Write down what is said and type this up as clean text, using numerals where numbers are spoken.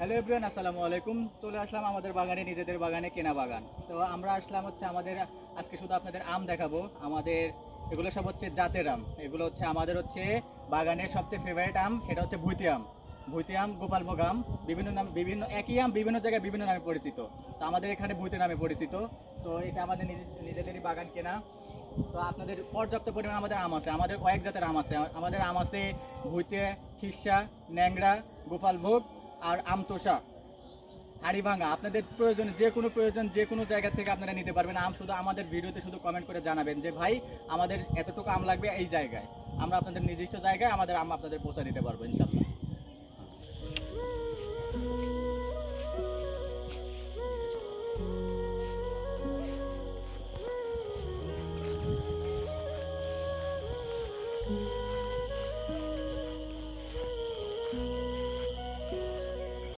Hello everyone, আসসালামু আলাইকুম। চলে আসলাম আমাদের বাগানে, নিজেদের বাগানে, কেনা বাগান। তো আমরা আসলাম হচ্ছে আমাদের আজকে শুধু আপনাদের আম দেখাবো। আমাদের এগুলো সব হচ্ছে জাতের আম। এগুলো হচ্ছে আমাদের হচ্ছে বাগানের সবচেয়ে ফেভারিট আম, সেটা হচ্ছে ভুইতি আম। ভুইতি আম, গোপালভোগ আম, বিভিন্ন নাম, বিভিন্ন একই আম বিভিন্ন জায়গায় বিভিন্ন নামে পরিচিত। তো আমাদের এখানে ভুইতি নামে পরিচিত। তো এটা আমাদের নিজেদেরই বাগান কেনা। তো আপনাদের পর্যাপ্ত পরিমাণ আমাদের আম আছে, আমাদের কয়েক জাতের আম আছে। আমাদের আম আছে ভুইতে, খিরসা, ন্যাংরা, গোপালভোগ আর আমতোষা, হাড়িভাঙা। আপনাদের প্রয়োজন, যে কোনো প্রয়োজন যে কোনো জায়গা থেকে আপনারা নিতে পারবেন আম। শুধু আমাদের ভিডিওতে শুধু কমেন্ট করে জানাবেন যে ভাই আমাদের এতটুকু আম লাগবে এই জায়গায়। আমরা আপনাদের নির্দিষ্ট জায়গায় আমাদের আম আপনাদের পৌঁছে দিতে পারবো ইনশাল্লাহ।